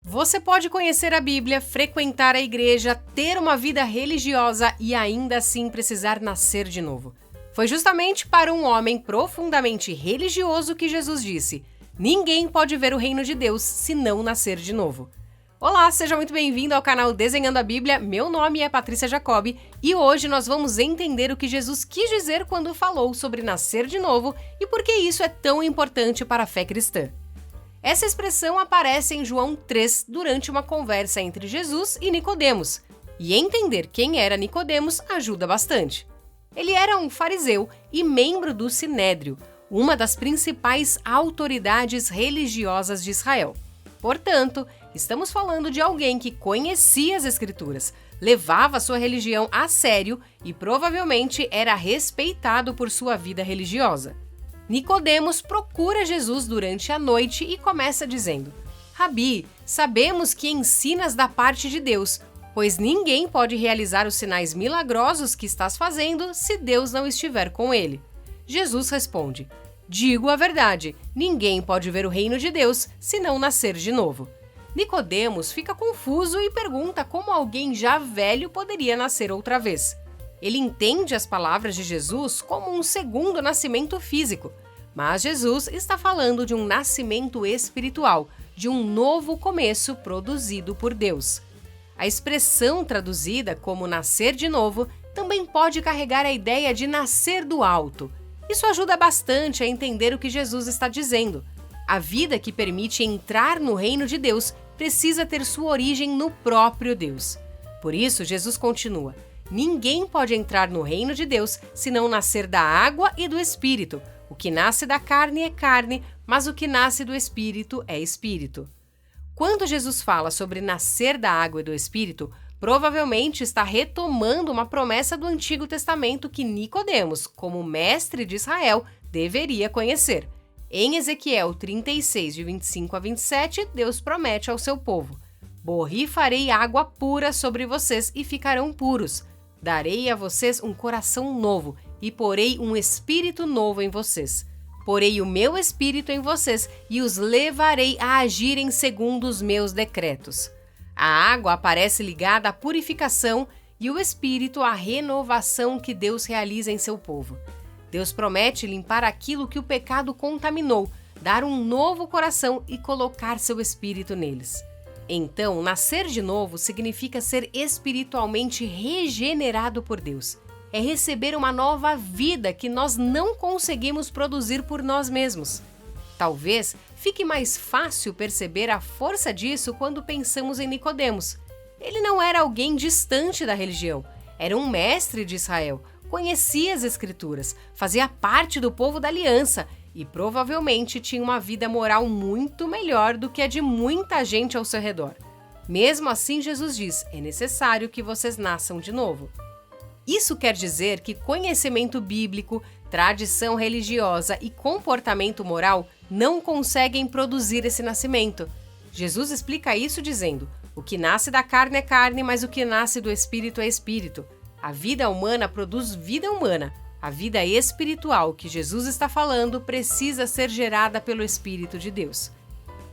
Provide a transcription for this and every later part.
Você pode conhecer a Bíblia, frequentar a igreja, ter uma vida religiosa e ainda assim precisar nascer de novo. Foi justamente para um homem profundamente religioso que Jesus disse: ninguém pode ver o reino de Deus se não nascer de novo. Olá, seja muito bem-vindo ao canal Desenhando a Bíblia. Meu nome é Patrícia Jacobi e hoje nós vamos entender o que Jesus quis dizer quando falou sobre nascer de novo e por que isso é tão importante para a fé cristã. Essa expressão aparece em João 3 durante uma conversa entre Jesus e Nicodemos, e entender quem era Nicodemos ajuda bastante. Ele era um fariseu e membro do Sinédrio, uma das principais autoridades religiosas de Israel. Portanto, estamos falando de alguém que conhecia as Escrituras, levava sua religião a sério e provavelmente era respeitado por sua vida religiosa. Nicodemos procura Jesus durante a noite e começa dizendo: Rabi, sabemos que ensinas da parte de Deus, pois ninguém pode realizar os sinais milagrosos que estás fazendo se Deus não estiver com ele. Jesus responde: digo a verdade, ninguém pode ver o reino de Deus se não nascer de novo. Nicodemos fica confuso e pergunta como alguém já velho poderia nascer outra vez. Ele entende as palavras de Jesus como um segundo nascimento físico, mas Jesus está falando de um nascimento espiritual, de um novo começo produzido por Deus. A expressão traduzida como nascer de novo também pode carregar a ideia de nascer do alto. Isso ajuda bastante a entender o que Jesus está dizendo. A vida que permite entrar no reino de Deus precisa ter sua origem no próprio Deus. Por isso, Jesus continua: ninguém pode entrar no reino de Deus se não nascer da água e do Espírito. O que nasce da carne é carne, mas o que nasce do Espírito é Espírito. Quando Jesus fala sobre nascer da água e do Espírito, provavelmente está retomando uma promessa do Antigo Testamento que Nicodemos, como mestre de Israel, deveria conhecer. Em Ezequiel 36, de 25 a 27, Deus promete ao seu povo: borrifarei água pura sobre vocês e ficarão puros. Darei a vocês um coração novo e porei um espírito novo em vocês. Porei o meu espírito em vocês e os levarei a agirem segundo os meus decretos. A água aparece ligada à purificação e o espírito à renovação que Deus realiza em seu povo. Deus promete limpar aquilo que o pecado contaminou, dar um novo coração e colocar seu espírito neles. Então, nascer de novo significa ser espiritualmente regenerado por Deus. É receber uma nova vida que nós não conseguimos produzir por nós mesmos. Talvez fique mais fácil perceber a força disso quando pensamos em Nicodemos. Ele não era alguém distante da religião, era um mestre de Israel, conhecia as Escrituras, fazia parte do povo da aliança e provavelmente tinha uma vida moral muito melhor do que a de muita gente ao seu redor. Mesmo assim, Jesus diz: é necessário que vocês nasçam de novo. Isso quer dizer que conhecimento bíblico, tradição religiosa e comportamento moral não conseguem produzir esse nascimento. Jesus explica isso dizendo: o que nasce da carne é carne, mas o que nasce do Espírito é Espírito. A vida humana produz vida humana. A vida espiritual que Jesus está falando precisa ser gerada pelo Espírito de Deus.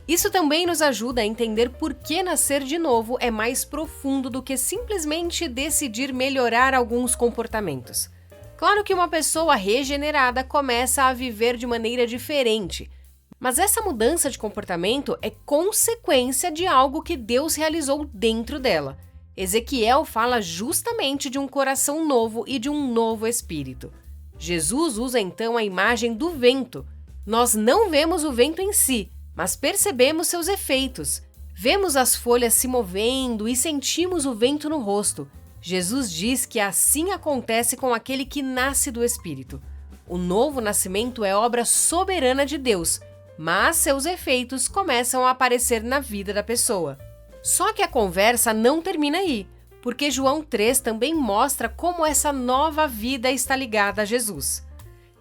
Isso também nos ajuda a entender por que nascer de novo é mais profundo do que simplesmente decidir melhorar alguns comportamentos. Claro que uma pessoa regenerada começa a viver de maneira diferente, mas essa mudança de comportamento é consequência de algo que Deus realizou dentro dela. Ezequiel fala justamente de um coração novo e de um novo espírito. Jesus usa então a imagem do vento. Nós não vemos o vento em si, mas percebemos seus efeitos. Vemos as folhas se movendo e sentimos o vento no rosto. Jesus diz que assim acontece com aquele que nasce do Espírito. O novo nascimento é obra soberana de Deus, mas seus efeitos começam a aparecer na vida da pessoa. Só que a conversa não termina aí, porque João 3 também mostra como essa nova vida está ligada a Jesus.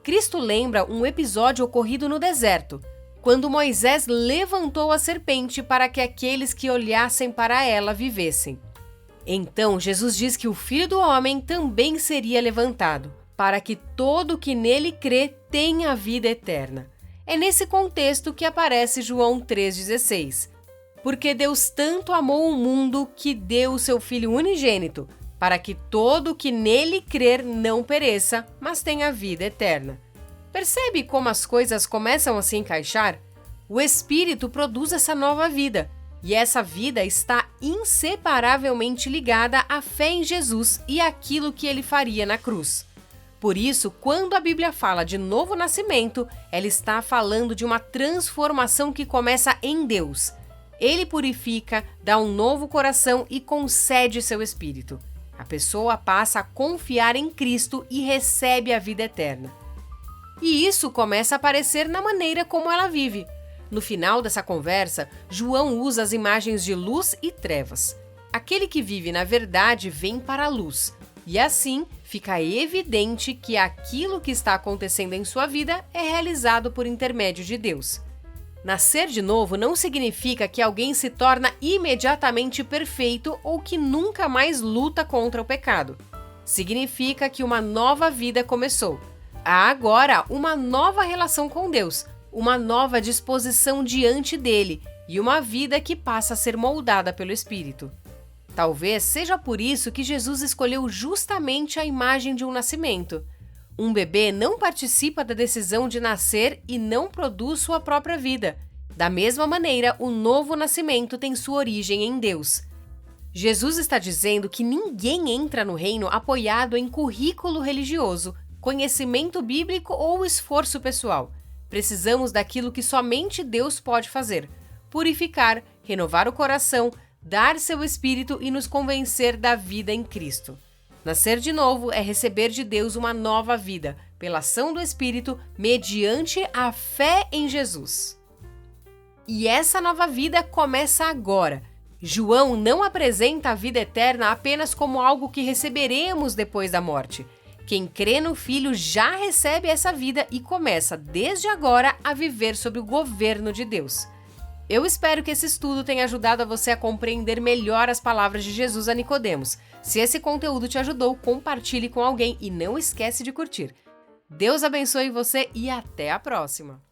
Cristo lembra um episódio ocorrido no deserto, quando Moisés levantou a serpente para que aqueles que olhassem para ela vivessem. Então Jesus diz que o Filho do Homem também seria levantado, para que todo que nele crê tenha a vida eterna. É nesse contexto que aparece João 3,16. Porque Deus tanto amou o mundo que deu o seu Filho unigênito, para que todo o que nele crer não pereça, mas tenha vida eterna. Percebe como as coisas começam a se encaixar? O Espírito produz essa nova vida, e essa vida está inseparavelmente ligada à fé em Jesus e àquilo que ele faria na cruz. Por isso, quando a Bíblia fala de novo nascimento, ela está falando de uma transformação que começa em Deus. Ele purifica, dá um novo coração e concede seu Espírito. A pessoa passa a confiar em Cristo e recebe a vida eterna. E isso começa a aparecer na maneira como ela vive. No final dessa conversa, João usa as imagens de luz e trevas. Aquele que vive na verdade vem para a luz, e assim fica evidente que aquilo que está acontecendo em sua vida é realizado por intermédio de Deus. Nascer de novo não significa que alguém se torna imediatamente perfeito ou que nunca mais luta contra o pecado. Significa que uma nova vida começou. Há agora uma nova relação com Deus, uma nova disposição diante dele e uma vida que passa a ser moldada pelo Espírito. Talvez seja por isso que Jesus escolheu justamente a imagem de um nascimento. Um bebê não participa da decisão de nascer e não produz sua própria vida. Da mesma maneira, o novo nascimento tem sua origem em Deus. Jesus está dizendo que ninguém entra no reino apoiado em currículo religioso, conhecimento bíblico ou esforço pessoal. Precisamos daquilo que somente Deus pode fazer: purificar, renovar o coração, dar seu Espírito e nos convencer da vida em Cristo. Nascer de novo é receber de Deus uma nova vida, pela ação do Espírito, mediante a fé em Jesus. E essa nova vida começa agora. João não apresenta a vida eterna apenas como algo que receberemos depois da morte. Quem crê no Filho já recebe essa vida e começa, desde agora, a viver sob o governo de Deus. Eu espero que esse estudo tenha ajudado a você a compreender melhor as palavras de Jesus a Nicodemos. Se esse conteúdo te ajudou, compartilhe com alguém e não esquece de curtir. Deus abençoe você e até a próxima!